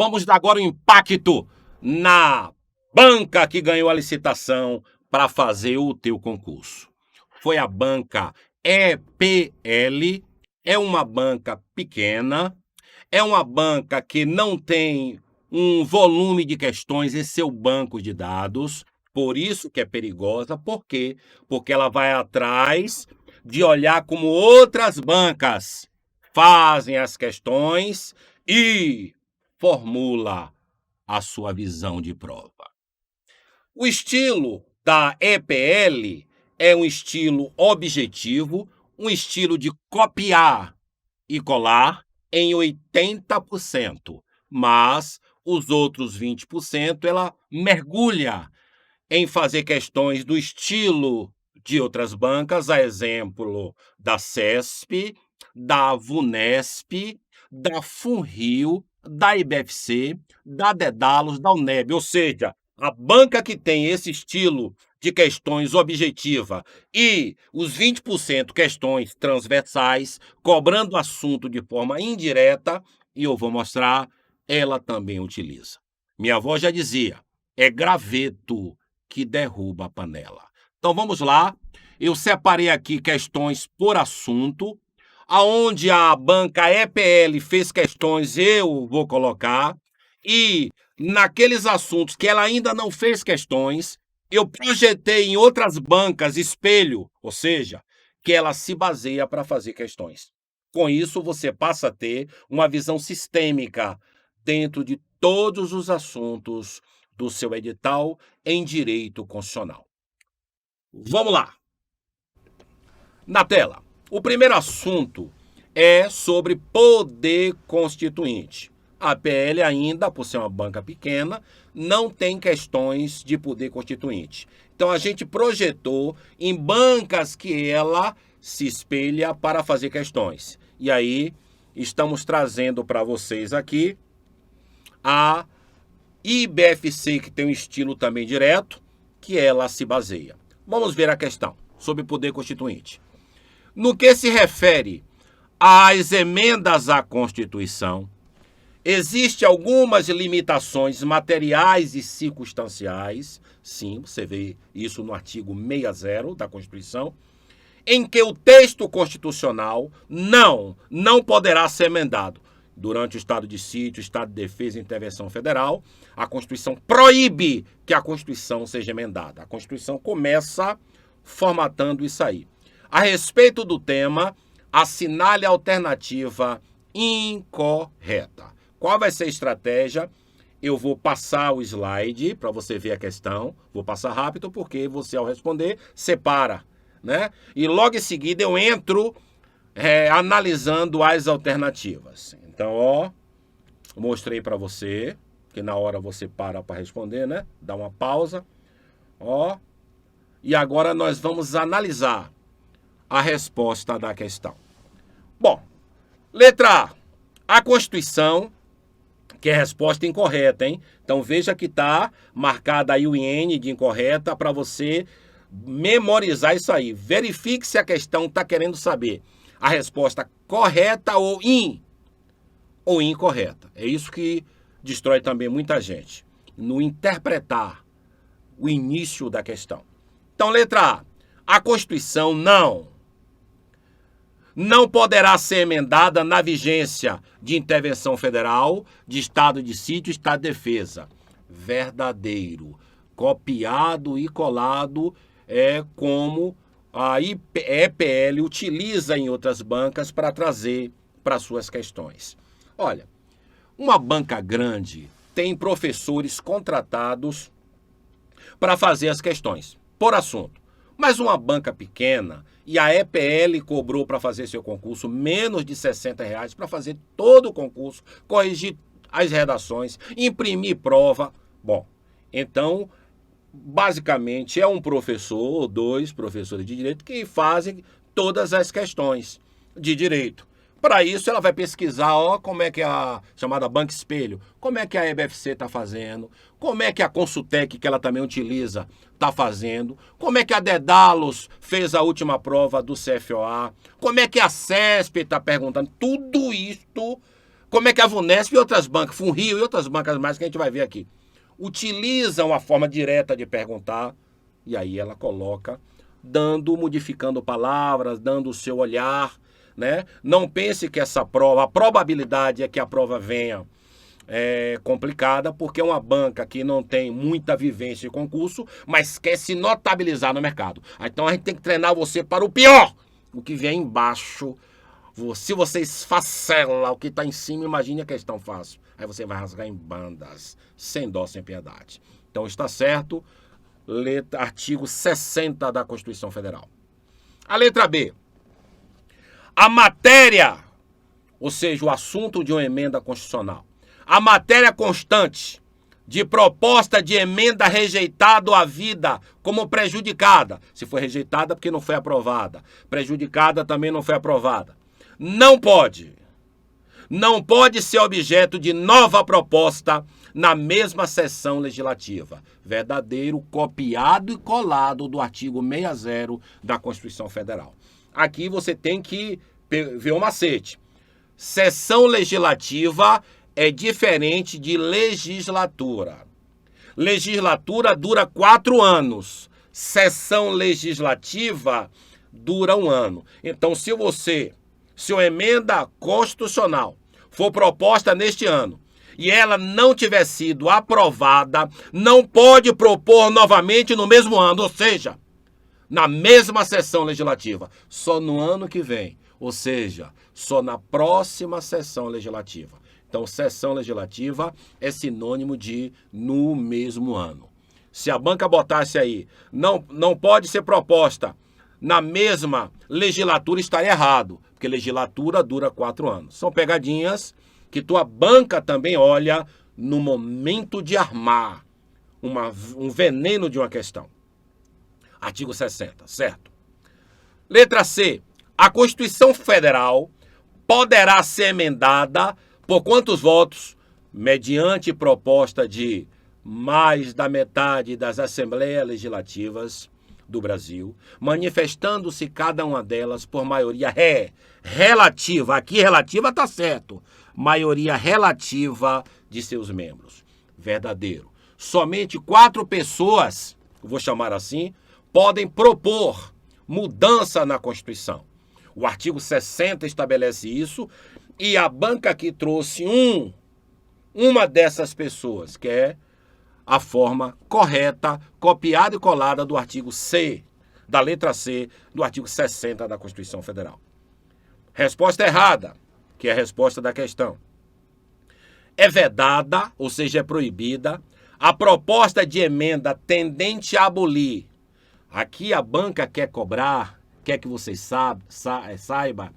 Vamos dar agora o impacto na banca que ganhou a licitação para fazer o teu concurso. Foi a banca EPL, é uma banca pequena, é uma banca que não tem um volume de questões em seu banco de dados, por isso que é perigosa. Por quê? Porque ela vai atrás de olhar como outras bancas fazem as questões e formula a sua visão de prova. O estilo da EPL é um estilo objetivo, um estilo de copiar e colar em 80%, mas os outros 20% ela mergulha em fazer questões do estilo de outras bancas, a exemplo da CESP, da VUNESP, da FUNRIO, da IBFC, da Dédalus, da UNEB, ou seja, a banca que tem esse estilo de questões objetiva e os 20% questões transversais, cobrando assunto de forma indireta, e eu vou mostrar, ela também utiliza. Minha avó já dizia, é graveto que derruba a panela. Então vamos lá, eu separei aqui questões por assunto, aonde a banca EPL fez questões, eu vou colocar, e naqueles assuntos que ela ainda não fez questões, eu projetei em outras bancas espelho, ou seja, que ela se baseia para fazer questões. Com isso, você passa a ter uma visão sistêmica dentro de todos os assuntos do seu edital em direito constitucional. Vamos lá. Na tela, o primeiro assunto é sobre poder constituinte. A PL ainda, por ser uma banca pequena, não tem questões de poder constituinte. Então a gente projetou em bancas que ela se espelha para fazer questões. E aí estamos trazendo para vocês aqui a IBFC, que tem um estilo também direto, que ela se baseia. Vamos ver a questão sobre poder constituinte. No que se refere às emendas à Constituição, existem algumas limitações materiais e circunstanciais, sim, você vê isso no artigo 60 da Constituição, em que o texto constitucional não poderá ser emendado. Durante o estado de sítio, estado de defesa e intervenção federal, a Constituição proíbe que a Constituição seja emendada. A Constituição começa formatando isso aí. A respeito do tema, assinale a alternativa incorreta. Qual vai ser a estratégia? Eu vou passar o slide para você ver a questão. Vou passar rápido porque você, ao responder, separa, né? E logo em seguida eu entro analisando as alternativas. Então, ó, mostrei para você, que na hora você para responder, né? Dá uma pausa. Ó, e agora nós vamos analisar a resposta da questão. Bom, letra A. A Constituição, que é a resposta incorreta, hein? Então veja que está marcada aí o IN de incorreta para você memorizar isso aí. Verifique se a questão está querendo saber a resposta correta ou incorreta. É isso que destrói também muita gente, no interpretar o início da questão. Então, letra A. A Constituição não poderá ser emendada na vigência de intervenção federal, de estado de sítio, estado de defesa. Verdadeiro. Copiado e colado é como a EPL utiliza em outras bancas para trazer para suas questões. Olha, uma banca grande tem professores contratados para fazer as questões por assunto. Mas uma banca pequena, e a EPL cobrou para fazer seu concurso menos de R$60 para fazer todo o concurso, corrigir as redações, imprimir prova. Bom, então, basicamente é um professor ou dois professores de direito que fazem todas as questões de direito. Para isso, ela vai pesquisar como é que a chamada banca espelho, como é que a EBFC está fazendo, como é que a Consultec, que ela também utiliza, está fazendo, como é que a Dédalus fez a última prova do CFOA, como é que a CESP está perguntando. Tudo isto Como é que a Vunesp e outras bancas, Funrio e outras bancas mais que a gente vai ver aqui, utilizam a forma direta de perguntar, e aí ela coloca, modificando palavras, dando o seu olhar, né? Não pense que essa prova, a probabilidade é que a prova venha complicada, porque é uma banca que não tem muita vivência em concurso, mas quer se notabilizar no mercado. Então a gente tem que treinar você para o pior, o que vier embaixo. Se você esfacela o que está em cima, imagine a questão fácil. Aí você vai rasgar em bandas, sem dó, sem piedade. Então está certo, artigo 60 da Constituição Federal. A letra B. A matéria, ou seja, o assunto de uma emenda constitucional. A matéria constante de proposta de emenda rejeitada ou havida como prejudicada. Se foi rejeitada, porque não foi aprovada. Prejudicada, também não foi aprovada. Não pode ser objeto de nova proposta na mesma sessão legislativa. Verdadeiro, copiado e colado do artigo 60 da Constituição Federal. Aqui você tem que ver um macete. Sessão legislativa é diferente de legislatura. Legislatura dura 4 anos. Sessão legislativa dura 1 ano. Então, se uma emenda constitucional for proposta neste ano e ela não tiver sido aprovada, não pode propor novamente no mesmo ano, ou seja, na mesma sessão legislativa, só no ano que vem, ou seja, só na próxima sessão legislativa. Então, sessão legislativa é sinônimo de no mesmo ano. Se a banca botasse aí, não pode ser proposta na mesma legislatura, estaria errado, porque legislatura dura 4 anos. São pegadinhas que tua banca também olha no momento de armar um veneno de uma questão. Artigo 60, certo? Letra C. A Constituição Federal poderá ser emendada por quantos votos? Mediante proposta de mais da metade das Assembleias Legislativas do Brasil, manifestando-se cada uma delas por maioria relativa, aqui relativa está certo, maioria relativa de seus membros. Verdadeiro. Somente 4 pessoas, vou chamar assim, podem propor mudança na Constituição. O artigo 60 estabelece isso e a banca que trouxe uma dessas pessoas, que é a forma correta, copiada e colada do artigo C, da letra C, do artigo 60 da Constituição Federal. Resposta errada, que é a resposta da questão. É vedada, ou seja, é proibida, a proposta de emenda tendente a abolir. Aqui a banca quer cobrar, quer que vocês saiba,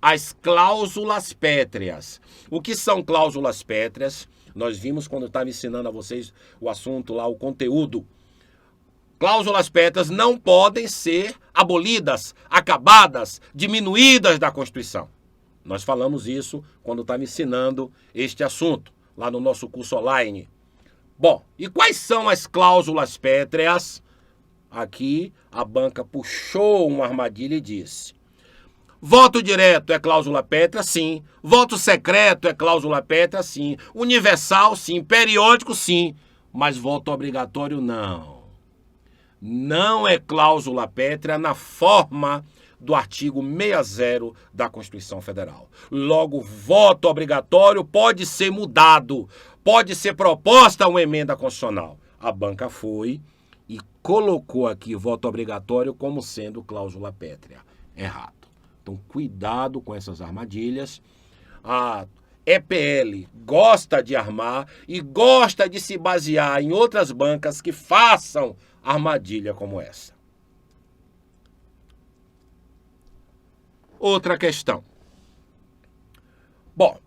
as cláusulas pétreas. O que são cláusulas pétreas? Nós vimos quando eu estava ensinando a vocês o assunto lá, o conteúdo. Cláusulas pétreas não podem ser abolidas, acabadas, diminuídas da Constituição. Nós falamos isso quando eu estava ensinando este assunto, lá no nosso curso online. Bom, e quais são as cláusulas pétreas? Aqui a banca puxou uma armadilha e disse: voto direto é cláusula pétrea, sim. Voto secreto é cláusula pétrea, sim. Universal, sim. Periódico, sim. Mas voto obrigatório, não. Não é cláusula pétrea na forma do artigo 60 da Constituição Federal. Logo, voto obrigatório pode ser mudado, pode ser proposta uma emenda constitucional. A banca foi e colocou aqui voto obrigatório como sendo cláusula pétrea. Errado. Então, cuidado com essas armadilhas. A EPL gosta de armar e gosta de se basear em outras bancas que façam armadilha como essa. Outra questão. Bom,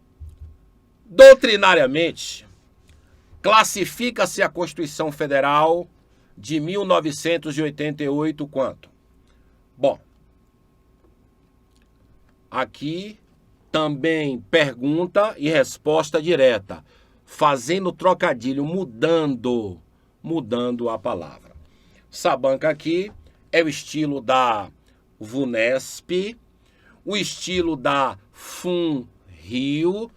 doutrinariamente, classifica-se a Constituição Federal de 1988 quanto? Bom, aqui também pergunta e resposta direta, fazendo trocadilho, mudando a palavra. Essa banca aqui é o estilo da Vunesp, o estilo da Funrio,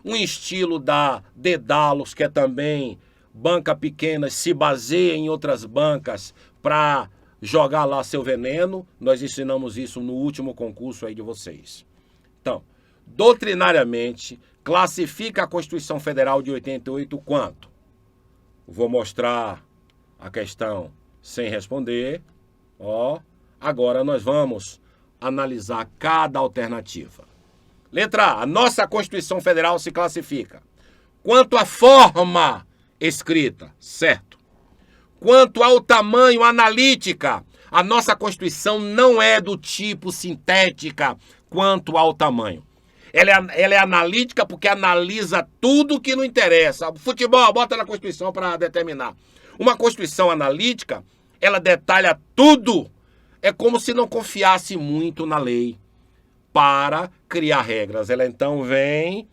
um estilo da Dedalos, que é também banca pequena, se baseia em outras bancas para jogar lá seu veneno. Nós ensinamos isso no último concurso aí de vocês. Então, doutrinariamente, classifica a Constituição Federal de 88 quanto? Vou mostrar a questão sem responder. Ó, agora nós vamos analisar cada alternativa. Letra A, a nossa Constituição Federal se classifica quanto à forma escrita, certo? Quanto ao tamanho, analítica, a nossa Constituição não é do tipo sintética quanto ao tamanho. Ela é analítica porque analisa tudo que não interessa. Futebol, bota na Constituição para determinar. Uma Constituição analítica, ela detalha tudo. É como se não confiasse muito na lei para criar regras. Ela então vem,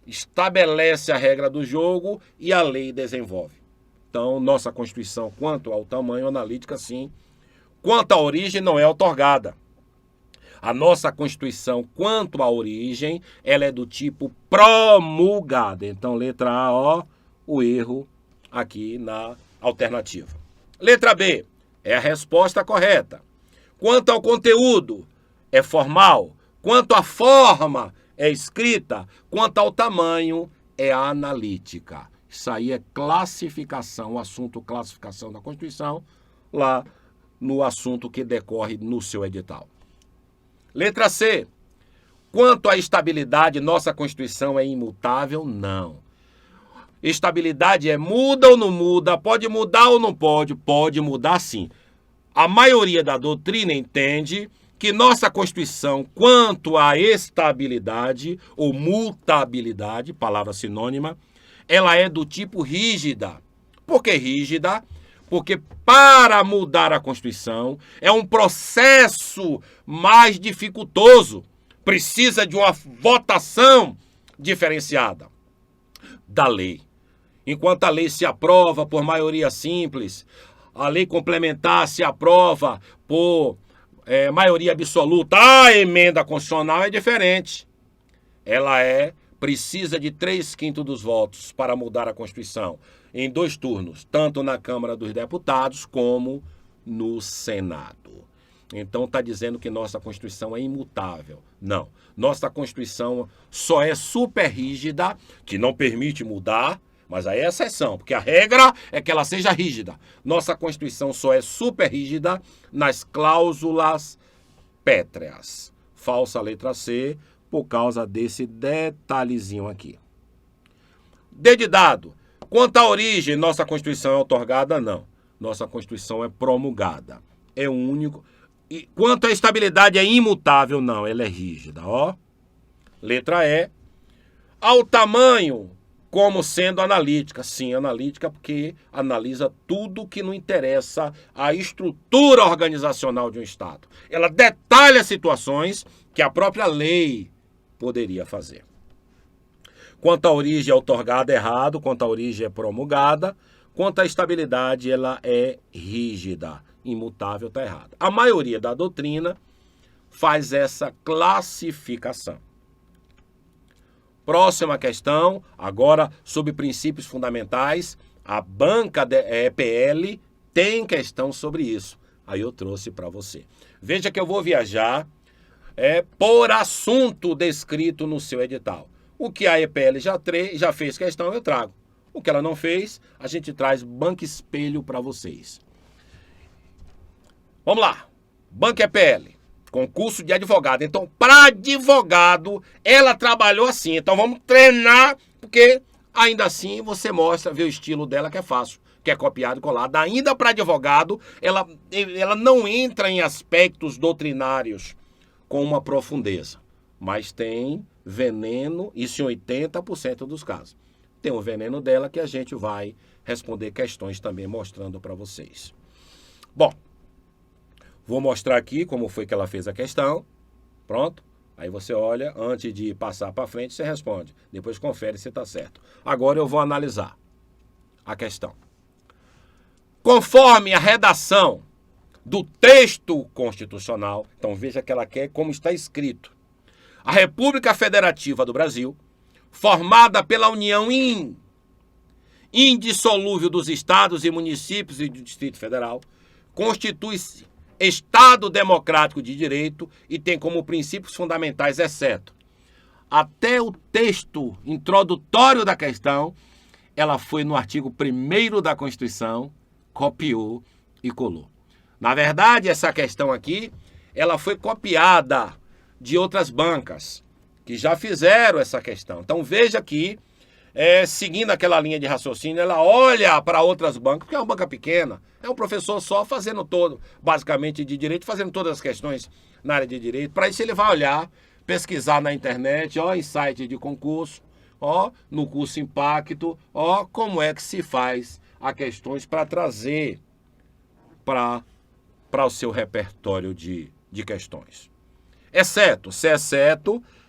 estabelece a regra do jogo e a lei desenvolve. Então, nossa Constituição, quanto ao tamanho, analítica, sim. Quanto à origem, não é outorgada. A nossa Constituição, quanto à origem, ela é do tipo promulgada. Então, letra A, ó, o erro aqui na alternativa. Letra B, é a resposta correta. Quanto ao conteúdo, é formal. Quanto à forma, é escrita. Quanto ao tamanho, é analítica. Isso aí é classificação, o assunto classificação da Constituição, lá no assunto que decorre no seu edital. Letra C. Quanto à estabilidade, nossa Constituição é imutável? Não. Estabilidade é muda ou não muda, pode mudar ou não pode? Pode mudar sim. A maioria da doutrina entende que nossa Constituição, quanto à estabilidade ou mutabilidade, palavra sinônima, ela é do tipo rígida. Por que rígida? Porque para mudar a Constituição é um processo mais dificultoso. Precisa de uma votação diferenciada da lei. Enquanto a lei se aprova por maioria simples, a lei complementar se aprova por maioria absoluta, a emenda constitucional é diferente. Ela precisa de 3/5 dos votos para mudar a Constituição em 2 turnos, tanto na Câmara dos Deputados como no Senado. Então está dizendo que nossa Constituição é imutável. Não. Nossa Constituição só é super rígida, que não permite mudar, mas aí é exceção, porque a regra é que ela seja rígida. Nossa Constituição só é super rígida nas cláusulas pétreas. Falsa letra C, por causa desse detalhezinho aqui. D de dado. Quanto à origem, nossa Constituição é outorgada? Não. Nossa Constituição é promulgada. É o único. E quanto à estabilidade, é imutável? Não, ela é rígida. Ó. Letra E. Ao tamanho, como sendo analítica. Sim, analítica porque analisa tudo que não interessa à estrutura organizacional de um Estado. Ela detalha situações que a própria lei poderia fazer. Quanto à origem é outorgada, errado. Quanto à origem é promulgada. Quanto à estabilidade, ela é rígida. Imutável, está errado. A maioria da doutrina faz essa classificação. Próxima questão, agora sobre princípios fundamentais. A banca PL tem questão sobre isso. Aí eu trouxe para você. Veja que eu vou viajar por assunto descrito no seu edital. O que a EPL já fez questão, eu trago. O que ela não fez, a gente traz banca espelho para vocês. Vamos lá. Banca EPL, concurso de advogado. Então, para advogado, ela trabalhou assim. Então, vamos treinar, porque ainda assim você mostra, vê o estilo dela que é fácil, que é copiado e colado. Ainda para advogado, ela não entra em aspectos doutrinários com uma profundeza, mas tem veneno, isso em 80% dos casos. Tem o veneno dela que a gente vai responder questões também mostrando para vocês. Bom, vou mostrar aqui como foi que ela fez a questão. Pronto. Aí você olha, antes de passar para frente, você responde. Depois confere se está certo. Agora eu vou analisar a questão. Conforme a redação do texto constitucional, então veja que ela quer como está escrito. A República Federativa do Brasil formada pela união indissolúvel dos estados e municípios e do Distrito Federal, constitui-se Estado democrático de direito e tem como princípios fundamentais, exceto até o texto introdutório da questão, ela foi no artigo 1º da Constituição, copiou e colou. Na verdade, essa questão aqui, ela foi copiada de outras bancas que já fizeram essa questão. Então veja que, seguindo aquela linha de raciocínio, ela olha para outras bancas, porque é uma banca pequena, é um professor só fazendo todo, basicamente de direito, fazendo todas as questões na área de direito. Para isso ele vai olhar, pesquisar na internet, em site de concurso, no curso Impacto, como é que se faz as questões para trazer para o seu repertório de questões. Exceto,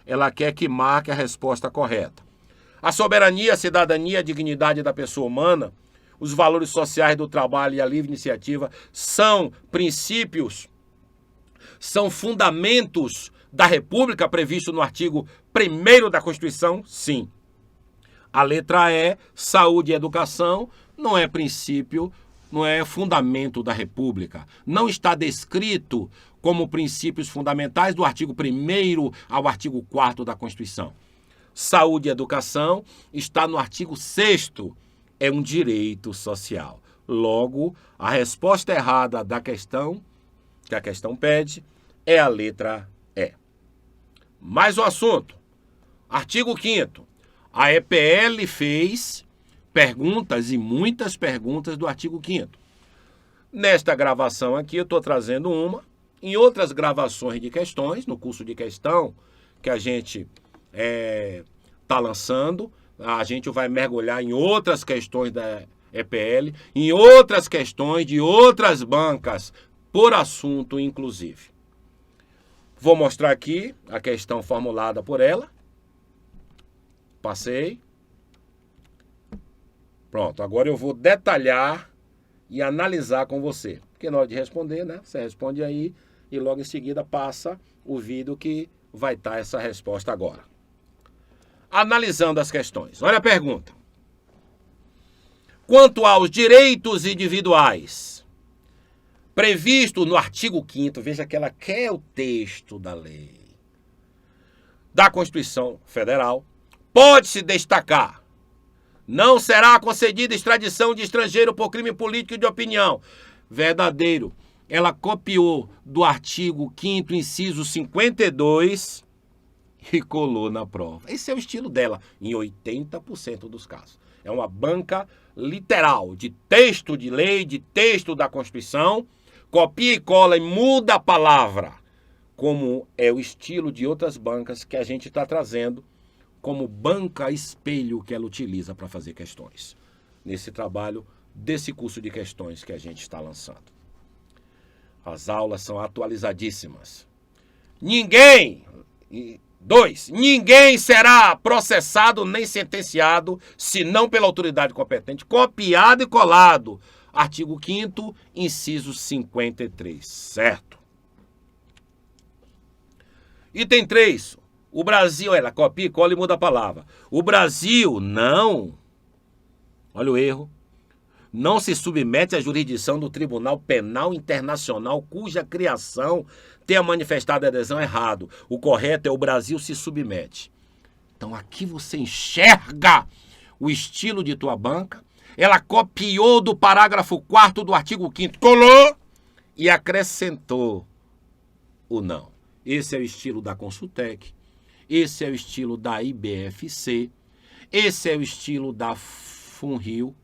ela quer que marque a resposta correta. A soberania, a cidadania, a dignidade da pessoa humana, os valores sociais do trabalho e a livre iniciativa são princípios, são fundamentos da República previsto no artigo 1º da Constituição? Sim. A letra E, saúde e educação, não é princípio, não é fundamento da República. Não está descrito como princípios fundamentais do artigo 1º ao artigo 4º da Constituição. Saúde e educação está no artigo 6º, é um direito social. Logo, a resposta errada da questão, que a questão pede, é a letra E. Mais um assunto. Artigo 5º. A EPL fez perguntas e muitas perguntas do artigo 5º. Nesta gravação aqui eu estou trazendo uma. Em outras gravações de questões, no curso de questão que a gente está lançando, a gente vai mergulhar em outras questões da EPL, em outras questões de outras bancas, por assunto inclusive. Vou mostrar aqui a questão formulada por ela. Passei. Pronto, agora eu vou detalhar e analisar com você. Porque na hora de responder, né? Você responde aí e logo em seguida passa o vídeo que vai estar essa resposta agora. Analisando as questões. Olha a pergunta. Quanto aos direitos individuais previsto no artigo 5º, veja que ela quer o texto da lei, da Constituição Federal, pode-se destacar: não será concedida extradição de estrangeiro por crime político e de opinião. Verdadeiro. Ela copiou do artigo 5º, inciso 52, e colou na prova. Esse é o estilo dela, em 80% dos casos. É uma banca literal, de texto de lei, de texto da Constituição, copia e cola e muda a palavra, como é o estilo de outras bancas que a gente está trazendo como banca espelho que ela utiliza para fazer questões, nesse trabalho desse curso de questões que a gente está lançando. As aulas são atualizadíssimas. Ninguém será processado nem sentenciado, senão pela autoridade competente, copiado e colado. Artigo 5º, inciso 53, certo? Item 3. O Brasil, ela copia, cola e muda a palavra. O Brasil não, olha o erro, não se submete à jurisdição do Tribunal Penal Internacional, cuja criação tenha manifestado adesão errado. O correto é: o Brasil se submete. Então aqui você enxerga o estilo de tua banca. Ela copiou do parágrafo 4º do artigo 5º, colou e acrescentou o não. Esse é o estilo da Consultec, esse é o estilo da IBFC, esse é o estilo da Funrio.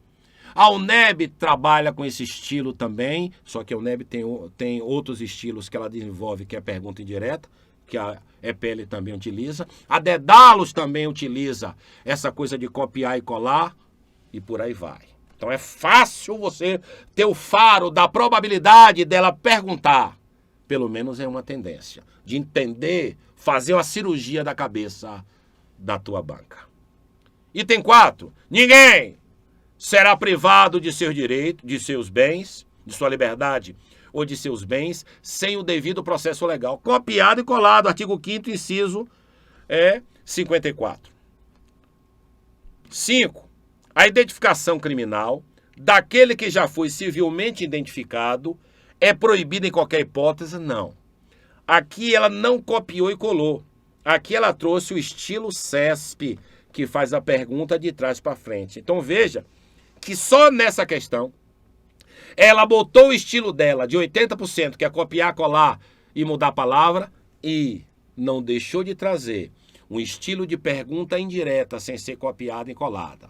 A UNEB trabalha com esse estilo também, só que a UNEB tem outros estilos que ela desenvolve, que é pergunta indireta, que a EPL também utiliza. A Dédalus também utiliza essa coisa de copiar e colar, e por aí vai. Então é fácil você ter o faro da probabilidade dela perguntar. Pelo menos é uma tendência de entender, fazer uma cirurgia da cabeça da tua banca. Item 4. Ninguém será privado de seus direitos, de seus bens, de sua liberdade ou de seus bens, sem o devido processo legal. Copiado e colado, artigo 5º, inciso 54. 5. A identificação criminal daquele que já foi civilmente identificado é proibida em qualquer hipótese? Não. Aqui ela não copiou e colou. Aqui ela trouxe o estilo CESP, que faz a pergunta de trás para frente. Então veja que só nessa questão ela botou o estilo dela de 80%, que é copiar, colar e mudar a palavra, e não deixou de trazer um estilo de pergunta indireta, sem ser copiada e colada.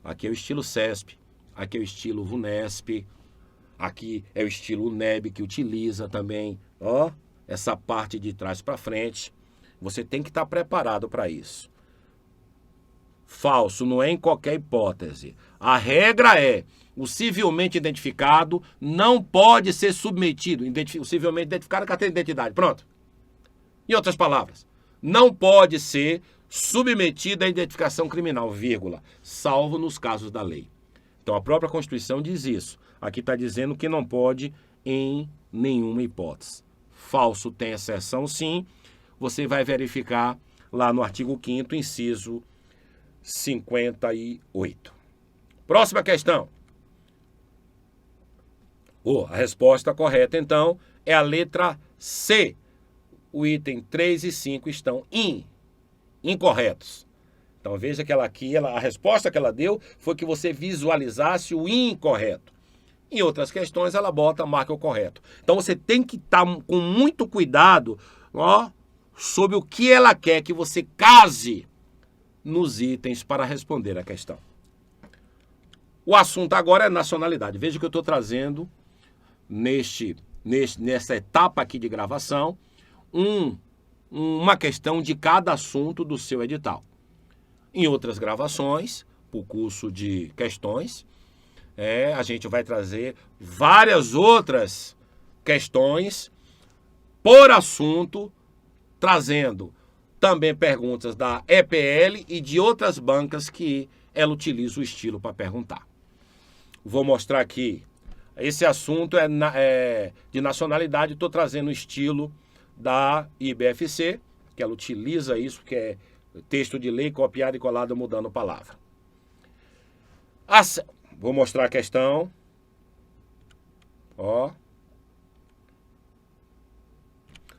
Aqui é o estilo CESP, aqui é o estilo VUNESP, aqui é o estilo UNEB, que utiliza também, ó, essa parte de trás para frente. Você tem que estar preparado para isso. Falso não é em qualquer hipótese. A regra é: o civilmente identificado não pode ser submetido. O civilmente identificado é carteira de identidade. Pronto. Em outras palavras, não pode ser submetido à identificação criminal, vírgula, salvo nos casos da lei. Então a própria Constituição diz isso. Aqui está dizendo que não pode em nenhuma hipótese. Falso tem exceção, sim. Você vai verificar lá no artigo 5º, inciso 58. Próxima questão. A resposta correta, então, é a letra C. O item 3 e 5 estão incorretos. Então veja que a resposta que ela deu foi que você visualizasse o incorreto. Em outras questões ela marca o correto. Então você tem que estar com muito cuidado, ó, sobre o que ela quer que você case nos itens para responder a questão. O assunto agora é nacionalidade. Veja que eu estou trazendo nessa etapa aqui de gravação uma questão de cada assunto do seu edital. Em outras gravações, para o curso de questões, a gente vai trazer várias outras questões por assunto, trazendo também perguntas da EPL e de outras bancas que ela utiliza o estilo para perguntar. Vou mostrar aqui. Esse assunto é de nacionalidade, estou trazendo o estilo da IBFC, que ela utiliza isso, que é texto de lei copiado e colado mudando palavra. Vou mostrar a questão. Ó.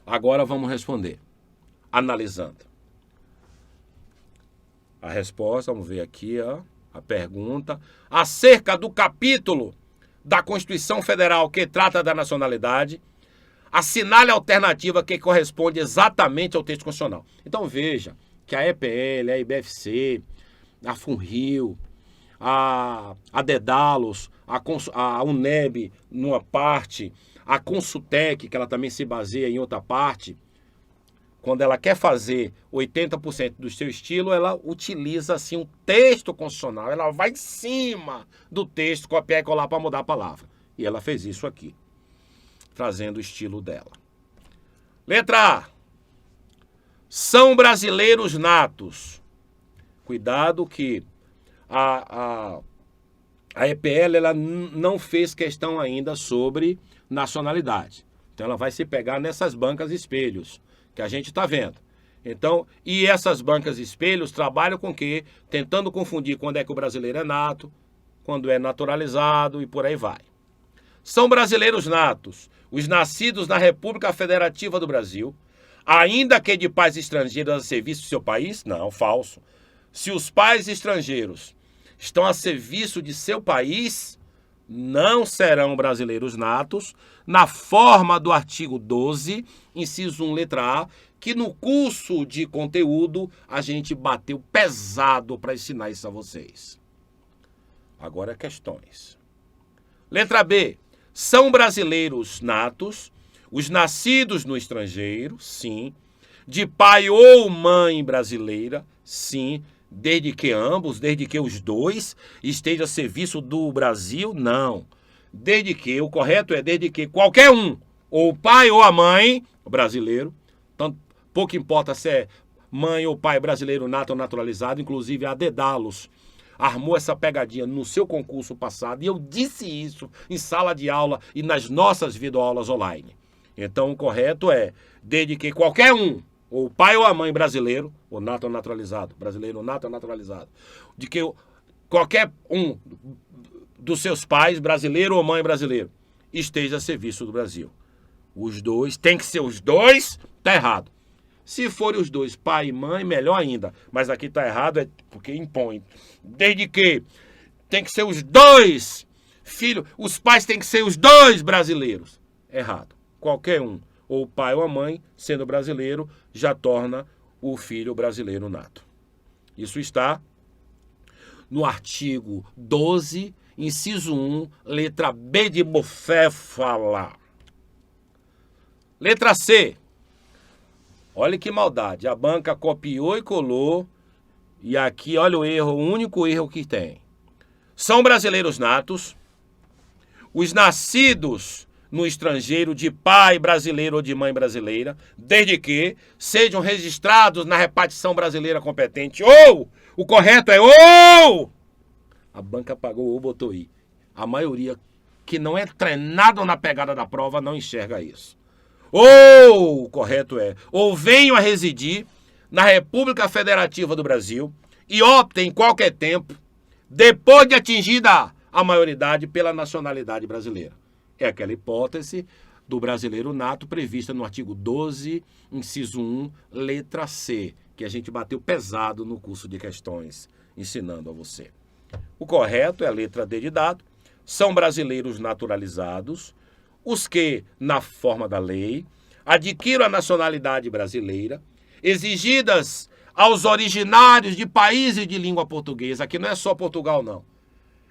Agora vamos responder, analisando. A resposta, vamos ver aqui, ó, a pergunta. Acerca do capítulo da Constituição Federal que trata da nacionalidade, assinale a alternativa que corresponde exatamente ao texto constitucional. Então veja que a EPL, a IBFC, a FUNRIO, a Dedalos, a UNEB numa parte, a Consultec, que ela também se baseia em outra parte, quando ela quer fazer 80% do seu estilo, ela utiliza assim um texto constitucional, ela vai em cima do texto, copiar e colar para mudar a palavra. E ela fez isso aqui, trazendo o estilo dela. Letra A. São brasileiros natos. Cuidado que a EPL ela não fez questão ainda sobre nacionalidade. Então ela vai se pegar nessas bancas espelhos que a gente está vendo. Então, e essas bancas espelhos trabalham com o quê? Tentando confundir quando é que o brasileiro é nato, quando é naturalizado e por aí vai. São brasileiros natos os nascidos na República Federativa do Brasil, ainda que de pais estrangeiros a serviço do seu país? Não, falso. Se os pais estrangeiros estão a serviço de seu país, não serão brasileiros natos, na forma do artigo 12, inciso 1, letra A, que no curso de conteúdo a gente bateu pesado para ensinar isso a vocês. Agora questões. Letra B. São brasileiros natos os nascidos no estrangeiro? Sim. De pai ou mãe brasileira? Sim. Desde que os dois estejam a serviço do Brasil? Não. Desde que, o correto é desde que qualquer um, ou o pai ou a mãe brasileiro, tanto, pouco importa se é mãe ou pai brasileiro nato ou naturalizado, inclusive a Dedalos armou essa pegadinha no seu concurso passado, e eu disse isso em sala de aula e nas nossas videoaulas online. Então o correto é desde que qualquer um, ou o pai ou a mãe brasileiro, ou nato ou naturalizado, brasileiro ou nato ou naturalizado, de que qualquer um dos seus pais, brasileiro ou mãe brasileiro, esteja a serviço do Brasil. Os dois, tem que ser os dois, tá errado. Se forem os dois, pai e mãe, melhor ainda. Mas aqui tá errado, é porque impõe. Desde que tem que ser os dois filhos, os pais têm que ser os dois brasileiros. Errado. Qualquer um, ou o pai ou a mãe, sendo brasileiro, já torna o filho brasileiro nato. Isso está no artigo 12, inciso 1, letra B de Buféfala. Letra C. Olha que maldade. A banca copiou e colou. E aqui, olha o erro, o único erro que tem. São brasileiros natos, os nascidos no estrangeiro de pai brasileiro ou de mãe brasileira, desde que sejam registrados na repartição brasileira competente. Ou, o correto é ou. A banca pagou ou botou i. A maioria que não é treinado na pegada da prova não enxerga isso. Ou, o correto é, ou venham a residir na República Federativa do Brasil e optem em qualquer tempo, depois de atingida a maioridade, pela nacionalidade brasileira. É aquela hipótese do brasileiro nato prevista no artigo 12, inciso 1, letra C, que a gente bateu pesado no curso de questões ensinando a você. O correto é a letra D de dado. São brasileiros naturalizados os que, na forma da lei, adquiram a nacionalidade brasileira, exigidas aos originários de países de língua portuguesa. Aqui não é só Portugal, não.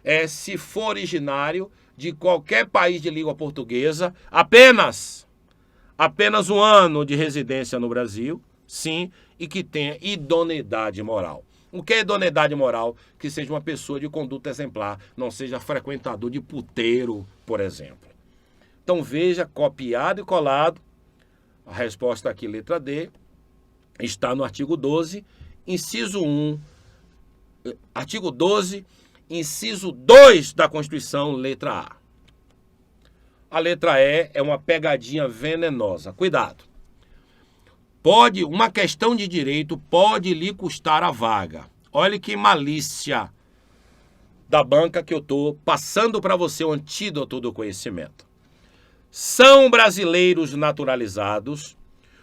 É se for originário de qualquer país de língua portuguesa, apenas 1 ano de residência no Brasil, sim, e que tenha idoneidade moral. O que é idoneidade moral? Que seja uma pessoa de conduta exemplar, não seja frequentador de puteiro, por exemplo. Então veja, copiado e colado, a resposta aqui, letra D, está no artigo 12, inciso 1, artigo 12, inciso 2 da Constituição, letra A. A letra E é uma pegadinha venenosa. Cuidado. Uma questão de direito pode lhe custar a vaga. Olha que malícia da banca que eu estou passando para você, o antídoto do conhecimento. São brasileiros naturalizados,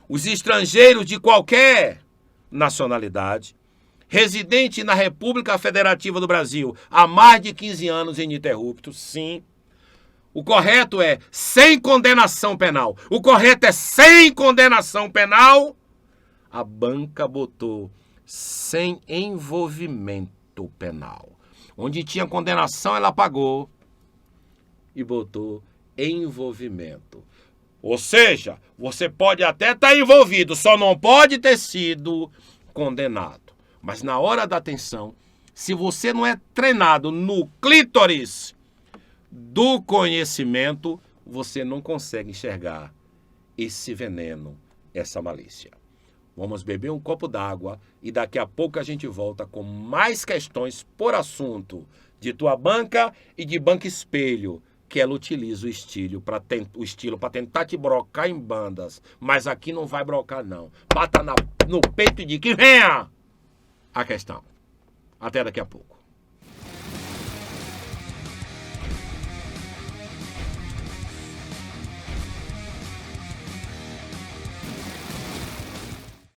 os estrangeiros de qualquer nacionalidade, residente na República Federativa do Brasil há mais de 15 anos ininterruptos, sim. O correto é sem condenação penal. O correto é sem condenação penal. A banca botou sem envolvimento penal. Onde tinha condenação, ela pagou e botou envolvimento. Ou seja, você pode até estar envolvido, só não pode ter sido condenado. Mas na hora da atenção, se você não é treinado no clítoris do conhecimento, você não consegue enxergar esse veneno, essa malícia. Vamos beber um copo d'água e daqui a pouco a gente volta com mais questões por assunto de tua banca e de banca espelho, que ela utiliza o estilo para tentar te brocar em bandas. Mas aqui não vai brocar, não. Bata no peito e diga que venha a questão. Até daqui a pouco.